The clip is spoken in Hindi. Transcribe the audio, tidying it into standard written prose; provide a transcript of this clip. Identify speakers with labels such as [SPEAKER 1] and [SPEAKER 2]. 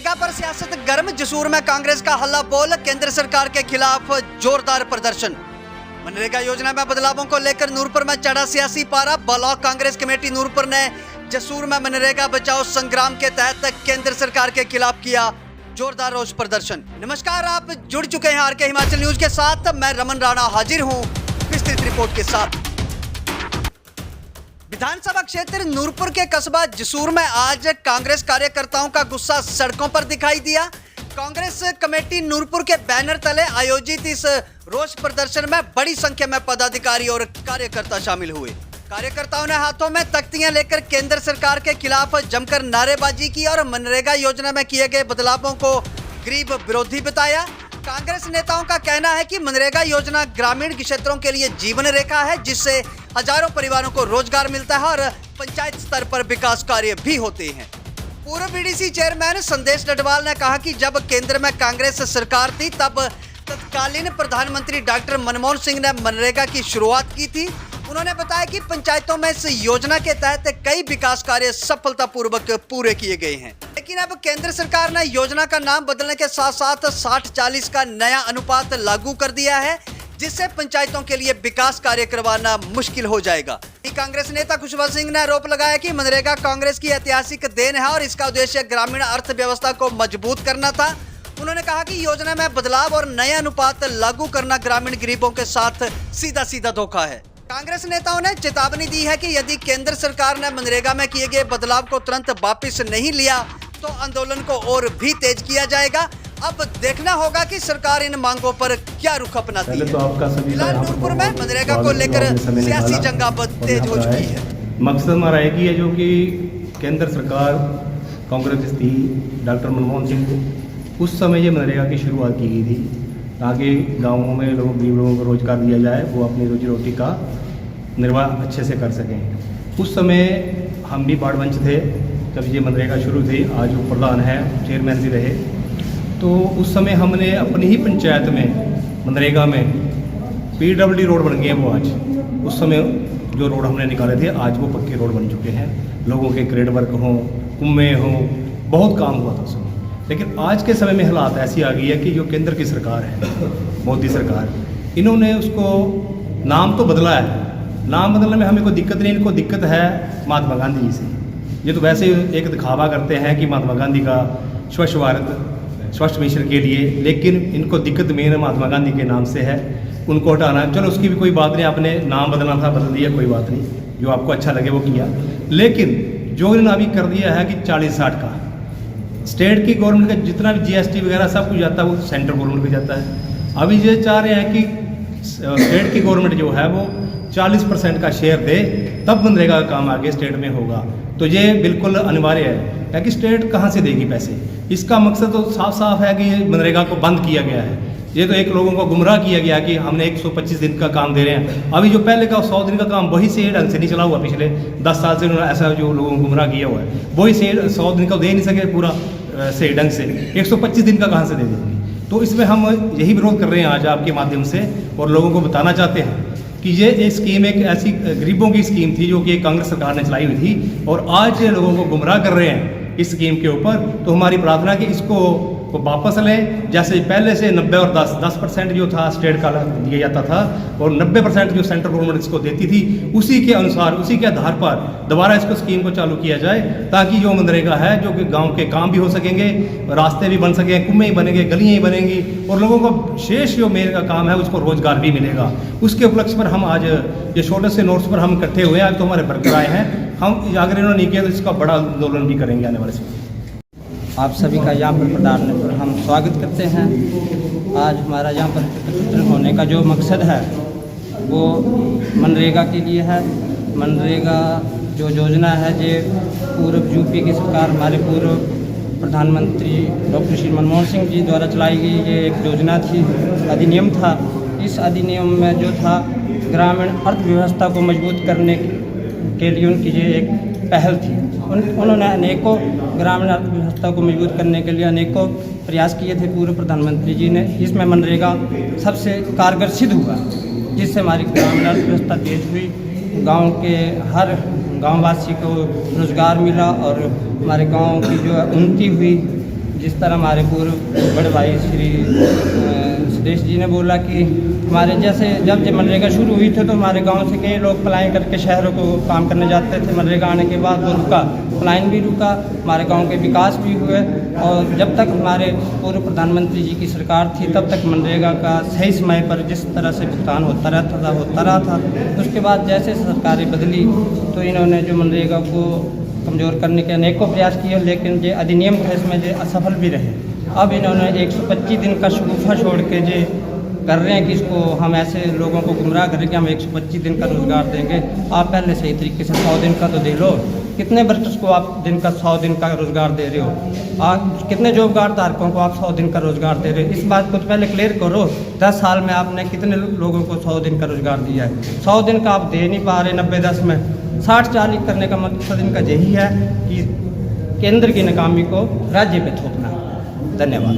[SPEAKER 1] मनरेगा पर सियासत गर्म। जसूर में कांग्रेस का हल्ला बोल, केंद्र सरकार के खिलाफ जोरदार प्रदर्शन। मनरेगा योजना में बदलावों को लेकर नूरपुर में चढ़ा सियासी पारा। ब्लॉक कांग्रेस कमेटी नूरपुर ने जसूर में मनरेगा बचाओ संग्राम के तहत केंद्र सरकार के खिलाफ किया जोरदार रोष प्रदर्शन। नमस्कार, आप जुड़ चुके हैं आरके हिमाचल न्यूज के साथ। मैं रमन राणा हाजिर हूं विस्तृत रिपोर्ट के साथ। विधानसभा क्षेत्र नूरपुर के कस्बा जसूर में आज कांग्रेस कार्यकर्ताओं का गुस्सा सड़कों पर दिखाई दिया। कांग्रेस कमेटी नूरपुर के बैनर तले आयोजित इस रोष प्रदर्शन में बड़ी संख्या में पदाधिकारी और कार्यकर्ता शामिल हुए। कार्यकर्ताओं ने हाथों में तख्तियां लेकर केंद्र सरकार के खिलाफ जमकर नारेबाजी की और मनरेगा योजना में किए गए बदलावों को गरीब विरोधी बताया। कांग्रेस नेताओं का कहना है कि मनरेगा योजना ग्रामीण क्षेत्रों के लिए जीवन रेखा है, जिससे हजारों परिवारों को रोजगार मिलता है और पंचायत स्तर पर विकास कार्य भी होते हैं। पूर्व बीडीसी चेयरमैन संदेश डडवाल ने कहा कि जब केंद्र में कांग्रेस सरकार थी तब तत्कालीन प्रधानमंत्री डॉक्टर मनमोहन सिंह ने मनरेगा की शुरुआत की थी। उन्होंने बताया कि पंचायतों में इस योजना के तहत कई विकास कार्य सफलतापूर्वक पूरे किए गए हैं, लेकिन अब केंद्र सरकार ने योजना का नाम बदलने के साथ साथ 60-40 का नया अनुपात लागू कर दिया है, जिससे पंचायतों के लिए विकास कार्य करवाना मुश्किल हो जाएगा। कांग्रेस नेता खुशवंत सिंह ने आरोप लगाया कि मनरेगा कांग्रेस की ऐतिहासिक देन है और इसका उद्देश्य ग्रामीण अर्थव्यवस्था को मजबूत करना था। उन्होंने कहा कि योजना में बदलाव और नया अनुपात लागू करना ग्रामीण गरीबों के साथ सीधा सीधा धोखा है। कांग्रेस नेताओं ने चेतावनी दी है कि यदि केंद्र सरकार ने मनरेगा में किए गए बदलाव को तुरंत वापस नहीं लिया तो आंदोलन को और भी तेज किया जाएगा। अब देखना होगा कि सरकार इन मांगों पर क्या रुख अपनाती है। फिलहाल नूरपुर में मनरेगा को लेकर सियासी जंग अब तेज हो चुकी है।
[SPEAKER 2] मकसद हमारा एक ही है, जो कि केंद्र सरकार कांग्रेस थी, डॉक्टर मनमोहन सिंह, उस समय ये मनरेगा की शुरुआत की गई थी ताकि गाँवों में गरीब लोगों को रोजगार दिया जाए, वो अपनी रोजी रोटी का निर्वाह अच्छे से कर सकें। उस समय हम भी बाढ़वंश थे जब ये मनरेगा शुरू थी। आज वो प्रधान है, चेयरमैन भी रहे। तो उस समय हमने अपनी ही पंचायत में मनरेगा में PWD रोड बन गए हैं वो आज। उस समय जो रोड हमने निकाले थे आज वो पक्के रोड बन चुके हैं। लोगों के ग्रेड वर्क हों, कुम्मे हों, बहुत काम हुआ था उस समय। लेकिन आज के समय में हालात ऐसी आ गई है कि जो केंद्र की सरकार है, मोदी सरकार, इन्होंने उसको नाम तो बदला है। नाम बदलने में हमें कोई दिक्कत नहीं, इनको दिक्कत है महात्मा गांधी जी से। ये तो वैसे एक दिखावा करते हैं कि महात्मा गांधी का स्वच्छ भारत स्वच्छ मिशन के लिए, लेकिन इनको दिक्कत मेन महात्मा गांधी के नाम से है, उनको हटाना। चलो उसकी भी कोई बात नहीं, आपने नाम बदलना था बदल दिया, कोई बात नहीं, जो आपको अच्छा लगे वो किया। लेकिन जो इन्होंने अभी कर दिया है कि 40-60 का स्टेट की गवर्नमेंट का जितना भी GST वगैरह सब कुछ जाता है वो सेंट्रल गवर्नमेंट को जाता है। अभी ये चाह रहे हैं कि स्टेट की गवर्नमेंट जो है वो 40% का शेयर दे, तब मनरेगा का काम आगे स्टेट में होगा। तो ये बिल्कुल अनिवार्य है कि स्टेट कहाँ से देगी पैसे। इसका मकसद तो साफ साफ है कि मनरेगा को बंद किया गया है। ये तो एक लोगों को गुमराह किया गया कि हमने 125 दिन का काम दे रहे हैं। अभी जो पहले का 100 दिन का काम वही से ढंग से नहीं चला हुआ। पिछले 10 साल से उन्होंने ऐसा जो लोगों को गुमराह किया हुआ है, वही से 100 दिन का दे नहीं सके पूरा सही ढंग से। 125 दिन का कहाँ से दे देंगे। तो इसमें हम यही विरोध कर रहे हैं आज आपके माध्यम से, और लोगों को बताना चाहते हैं कि ये स्कीम एक ऐसी गरीबों की स्कीम थी जो कि कांग्रेस सरकार ने चलाई हुई थी, और आज ये लोगों को गुमराह कर रहे हैं इस स्कीम के ऊपर। तो हमारी प्रार्थना कि इसको वापस लें। जैसे पहले से 90 और 10% जो था स्टेट का दिया जाता था, और 90% जो सेंट्रल गवर्नमेंट इसको देती थी, उसी के अनुसार, उसी के आधार पर दोबारा इसको स्कीम को चालू किया जाए, ताकि जो मनरेगा है, जो कि गांव के काम भी हो सकेंगे, रास्ते भी बन सकें, कुएं ही बनेंगे, गलियाँ ही बनेंगी, और लोगों को शेष जो मेरे का काम है उसको रोजगार भी मिलेगा। उसके उपलक्ष्य पर हम आज ये छोटे से नोट्स पर हम इकट्ठे हुए हैं। आज तो हमारे वर्कर आए हैं, हम अगर इन्होंने नहीं किया तो इसका बड़ा आंदोलन भी करेंगे आने वाले समय।
[SPEAKER 3] आप सभी का यहाँ पर प्रधान पर हम स्वागत करते हैं। आज हमारा यहाँ पर एकत्रित होने का जो मकसद है वो मनरेगा के लिए है। मनरेगा जो योजना है ये पूर्व यूपी की सरकार, हमारे पूर्व प्रधानमंत्री डॉक्टर श्री मनमोहन सिंह जी द्वारा चलाई गई ये एक योजना थी, अधिनियम था। इस अधिनियम में जो था ग्रामीण अर्थव्यवस्था को मजबूत करने के लिए उनकी ये एक पहल थी। उन्होंने अनेकों ग्रामीण अर्थव्यवस्था को मजबूत करने के लिए अनेकों प्रयास किए थे पूर्व प्रधानमंत्री जी ने। इसमें मनरेगा सबसे कारगर सिद्ध हुआ, जिससे हमारी ग्रामीण अर्थव्यवस्था तेज हुई, गांव के हर गांववासी को रोजगार मिला और हमारे गांव की जो उन्नति हुई, जिस तरह हमारे पूर्व बड़े भाई श्री सुदेश जी ने बोला कि हमारे जैसे जब मनरेगा शुरू हुई थी तो हमारे गांव से कई लोग पलायन करके शहरों को काम करने जाते थे। मनरेगा आने के बाद वो रुका, पलायन भी रुका, हमारे गांव के विकास भी हुए। और जब तक हमारे पूर्व प्रधानमंत्री जी की सरकार थी तब तक मनरेगा का सही समय पर जिस तरह से भुगतान होता रहा था। उसके बाद जैसे सरकारें बदली तो इन्होंने जो मनरेगा को कमज़ोर करने के अनेकों प्रयास किए, लेकिन जो अधिनियम था इसमें जो असफल भी रहे। अब इन्होंने 125 दिन का शगुफा छोड़ के जो कर रहे हैं कि इसको हम ऐसे लोगों को गुमराह करें कि हम 125 दिन का रोज़गार देंगे। आप पहले सही तरीके से 100 दिन का तो दे लो। कितने वर्कर्स को आप दिन का 100 दिन का रोज़गार दे रहे हो? आप कितने जॉब कार्ड धारकों को आप 100 दिन का रोज़गार दे रहे हो? इस बात को तो पहले क्लियर करो। 10 साल में आपने कितने लोगों को 100 दिन का रोज़गार दिया है? 100 दिन का आप दे नहीं पा रहे। 90-10 में 60-40 करने का मकसद इनका यही है कि केंद्र की नाकामी को राज्य पे थोपना। धन्यवाद।